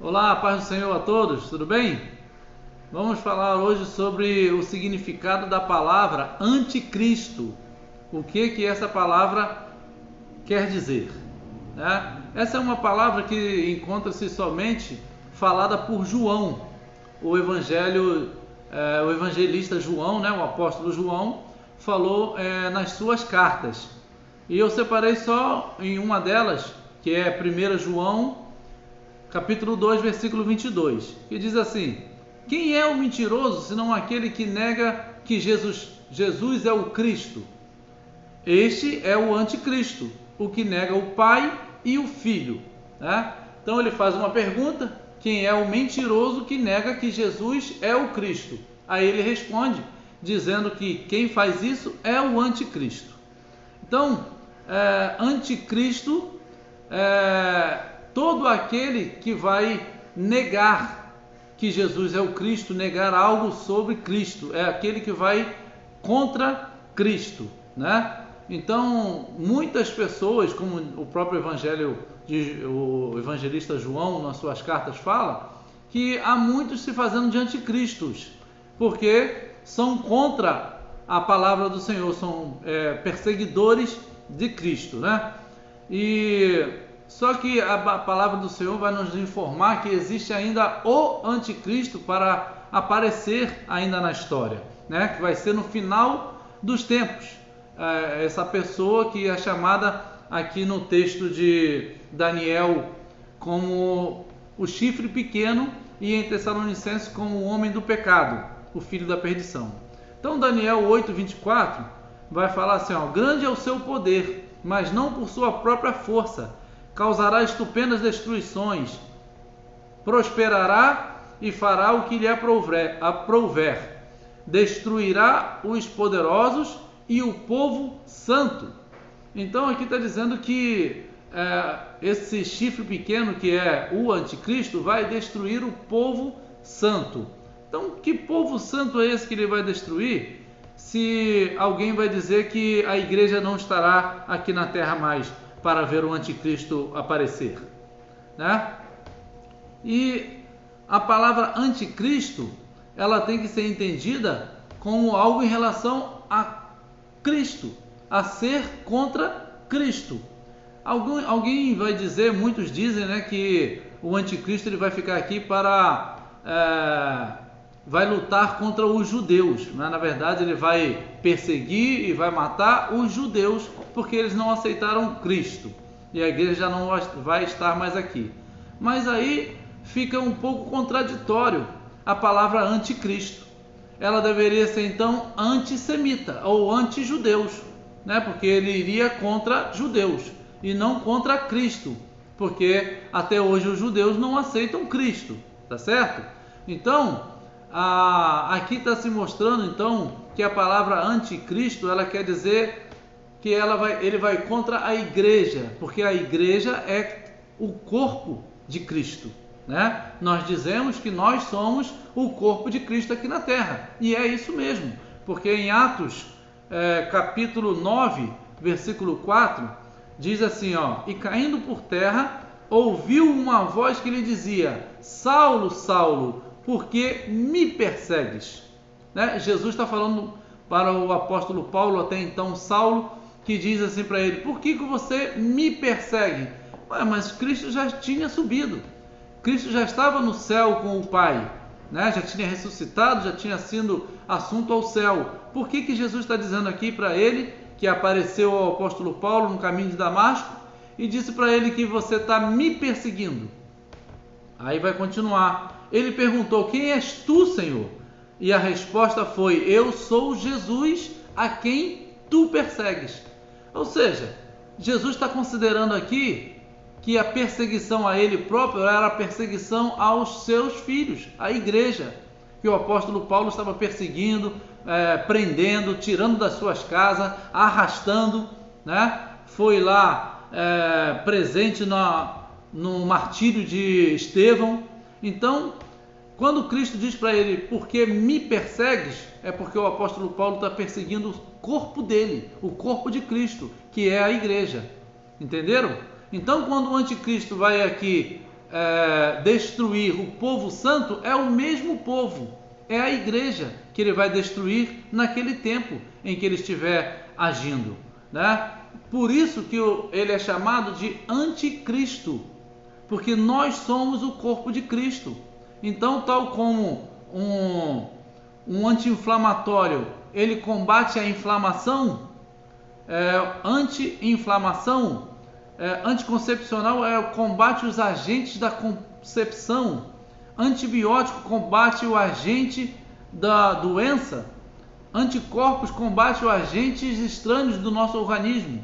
Olá, paz do Senhor a todos, tudo bem? Vamos falar hoje sobre o significado da palavra anticristo. O que essa palavra quer dizer, né? Essa é uma palavra que encontra-se somente falada por João, o evangelista João, né? O apóstolo João, falou nas suas cartas. E eu separei só em uma delas, que é 1 João, capítulo 2, versículo 22, que diz assim: quem é o mentiroso, senão aquele que nega que Jesus é o Cristo? Este é o anticristo, o que nega o Pai e o Filho, né? Então ele faz uma pergunta: quem é o mentiroso que nega que Jesus é o Cristo? Aí ele responde, dizendo que quem faz isso é o anticristo. Então, anticristo todo aquele que vai negar que Jesus é o Cristo, negar algo sobre Cristo, é aquele que vai contra Cristo, né? Então, muitas pessoas, como o próprio o evangelista João nas suas cartas fala, que há muitos se fazendo de anticristos, porque são contra a palavra do Senhor, são perseguidores de Cristo, né? Só que a palavra do Senhor vai nos informar que existe ainda o anticristo para aparecer ainda na história, né? Que vai ser no final dos tempos. Essa pessoa que é chamada aqui no texto de Daniel como o chifre pequeno e em Tessalonicenses como o homem do pecado, o filho da perdição. Então Daniel 8:24 vai falar assim, grande é o seu poder, mas não por sua própria força. Causará estupendas destruições, prosperará e fará o que lhe aprouver, destruirá os poderosos e o povo santo. Então aqui está dizendo que esse chifre pequeno, que é o anticristo, vai destruir o povo santo. Então, que povo santo é esse que ele vai destruir? Se alguém vai dizer que a igreja não estará aqui na terra mais para ver o anticristo aparecer, né? E a palavra anticristo, ela tem que ser entendida como algo em relação a Cristo, a ser contra Cristo. Alguém vai dizer, muitos dizem, né, que o anticristo ele vai ficar aqui para vai lutar contra os judeus, né? Na verdade ele vai perseguir e vai matar os judeus porque eles não aceitaram Cristo e a igreja já não vai estar mais aqui. Mas aí fica um pouco contraditório a palavra anticristo. Ela deveria ser então antissemita ou antijudeus, né? Porque ele iria contra judeus e não contra Cristo, porque até hoje os judeus não aceitam Cristo, tá certo? Então aqui está se mostrando então que a palavra anticristo, ela quer dizer que ele vai contra a igreja, porque a igreja é o corpo de Cristo, né? Nós dizemos que nós somos o corpo de Cristo aqui na terra, e é isso mesmo, porque em Atos capítulo 9, versículo 4, diz assim, e caindo por terra, ouviu uma voz que lhe dizia: Saulo, Saulo, por que me persegues? Né? Jesus está falando para o apóstolo Paulo, até então Saulo, que diz assim para ele: por que você me persegue? Mas Cristo já tinha subido, Cristo já estava no céu com o Pai, né? Já tinha ressuscitado, já tinha sido assunto ao céu. Por que Jesus está dizendo aqui para ele, que apareceu ao apóstolo Paulo no caminho de Damasco, e disse para ele que você está me perseguindo? Aí vai continuar. Ele perguntou: quem és tu, Senhor? E a resposta foi: eu sou Jesus a quem tu persegues. Ou seja, Jesus está considerando aqui que a perseguição a ele próprio era a perseguição aos seus filhos, à igreja, que o apóstolo Paulo estava perseguindo, prendendo, tirando das suas casas, arrastando, né? Foi lá presente no martírio de Estevão. Então, quando Cristo diz para ele: por que me persegues? É porque o apóstolo Paulo está perseguindo o corpo dele, o corpo de Cristo, que é a igreja. Entenderam? Então, quando o anticristo vai aqui destruir o povo santo, é o mesmo povo, é a igreja que ele vai destruir naquele tempo em que ele estiver agindo, né? Por isso que ele é chamado de anticristo, porque nós somos o corpo de Cristo. Então, tal como um anti-inflamatório, ele combate a inflamação, anti-inflamação, anticoncepcional combate os agentes da concepção, antibiótico combate o agente da doença, anticorpos combate os agentes estranhos do nosso organismo.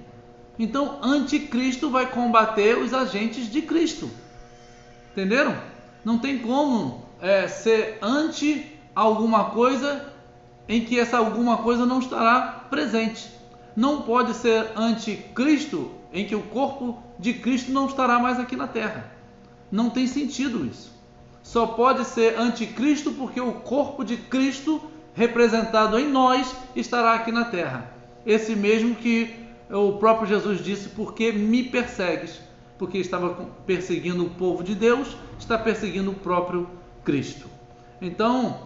Então, anticristo vai combater os agentes de Cristo. Entenderam? Não tem como ser anti alguma coisa em que essa alguma coisa não estará presente. Não pode ser anticristo em que o corpo de Cristo não estará mais aqui na terra. Não tem sentido isso. Só pode ser anticristo porque o corpo de Cristo, representado em nós, estará aqui na terra. Esse mesmo que o próprio Jesus disse: porque me persegues? Porque estava perseguindo o povo de Deus, está perseguindo o próprio Cristo. Então,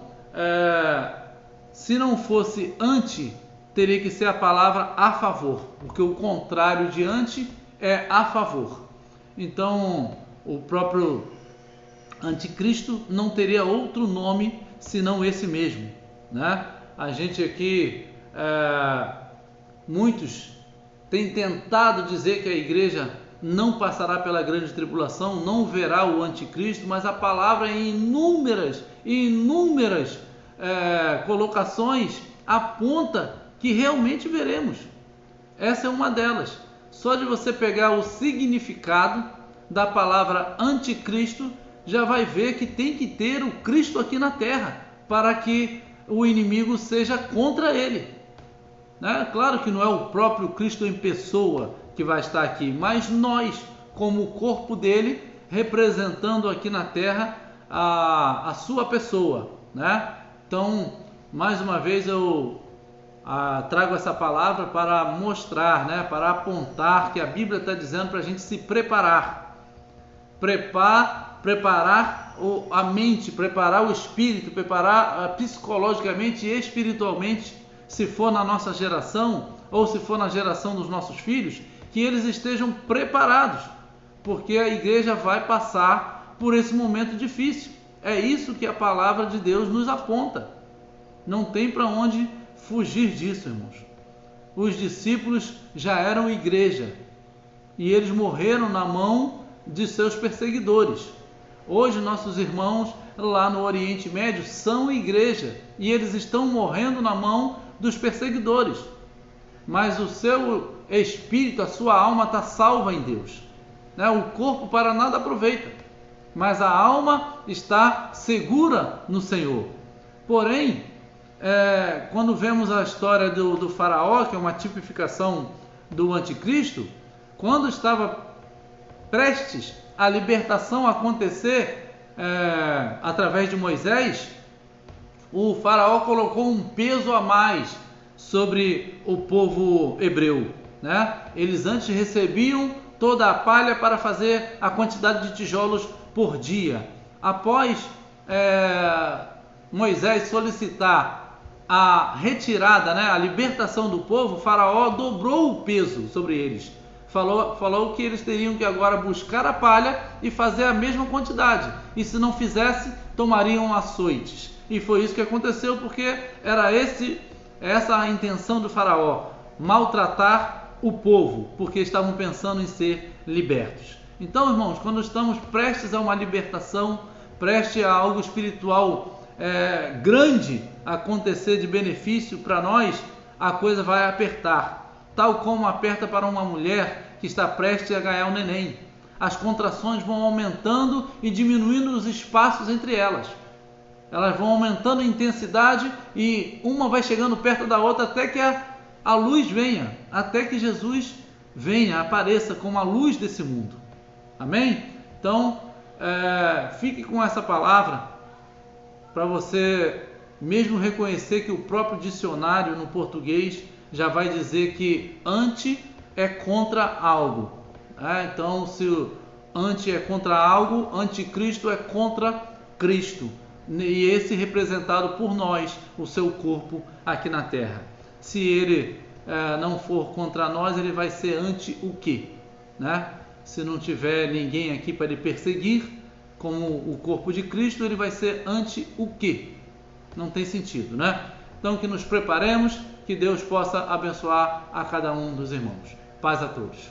se não fosse anti, teria que ser a palavra a favor, porque o contrário de anti é a favor. Então, o próprio anticristo não teria outro nome senão esse mesmo, né? A gente aqui, muitos têm tentado dizer que a igreja não passará pela grande tribulação, não verá o anticristo, mas a palavra em inúmeras colocações aponta que realmente veremos. Essa é uma delas. Só de você pegar o significado da palavra anticristo, já vai ver que tem que ter o Cristo aqui na terra, para que o inimigo seja contra ele, né? Claro que não é o próprio Cristo em pessoa que vai estar aqui, mas nós, como o corpo dele, representando aqui na terra a sua pessoa, né? Então, mais uma vez eu trago essa palavra para mostrar, né? Para apontar que a Bíblia está dizendo para a gente se preparar. Preparar a mente, preparar o espírito, preparar psicologicamente e espiritualmente, se for na nossa geração ou se for na geração dos nossos filhos, que eles estejam preparados, porque a igreja vai passar por esse momento difícil. É isso que a palavra de Deus nos aponta. Não tem para onde fugir disso, irmãos. Os discípulos já eram igreja e eles morreram na mão de seus perseguidores. Hoje nossos irmãos lá no Oriente Médio são igreja e eles estão morrendo na mão dos perseguidores, mas o seu espírito, a sua alma está salva em Deus, né? O corpo para nada aproveita, mas a alma está segura no Senhor. Porém, quando vemos a história do faraó, que é uma tipificação do anticristo, quando estava prestes a libertação acontecer através de Moisés, o faraó colocou um peso a mais sobre o povo hebreu, né? Eles antes recebiam toda a palha para fazer a quantidade de tijolos por dia. Após Moisés solicitar a retirada, né, a libertação do povo, o faraó dobrou o peso sobre eles. Falou que eles teriam que agora buscar a palha e fazer a mesma quantidade. E se não fizesse, tomariam açoites. E foi isso que aconteceu, porque era essa a intenção do faraó, maltratar o povo, porque estavam pensando em ser libertos. Então, irmãos, quando estamos prestes a uma libertação, prestes a algo espiritual grande acontecer de benefício para nós, a coisa vai apertar. Tal como aperta para uma mulher que está prestes a ganhar um neném. As contrações vão aumentando e diminuindo os espaços entre elas. Elas vão aumentando a intensidade e uma vai chegando perto da outra até que a luz venha, até que Jesus venha, apareça como a luz desse mundo. Amém? Então, fique com essa palavra para você mesmo reconhecer que o próprio dicionário no português já vai dizer que anti é contra algo. Então, se Anti é contra algo, anticristo é contra Cristo. E esse representado por nós, o seu corpo aqui na terra. Se ele não for contra nós, ele vai ser anti o quê? Né? Se não tiver ninguém aqui para ele perseguir, como o corpo de Cristo, ele vai ser anti o quê? Não tem sentido, né? Então que nos preparemos, que Deus possa abençoar a cada um dos irmãos. Paz a todos.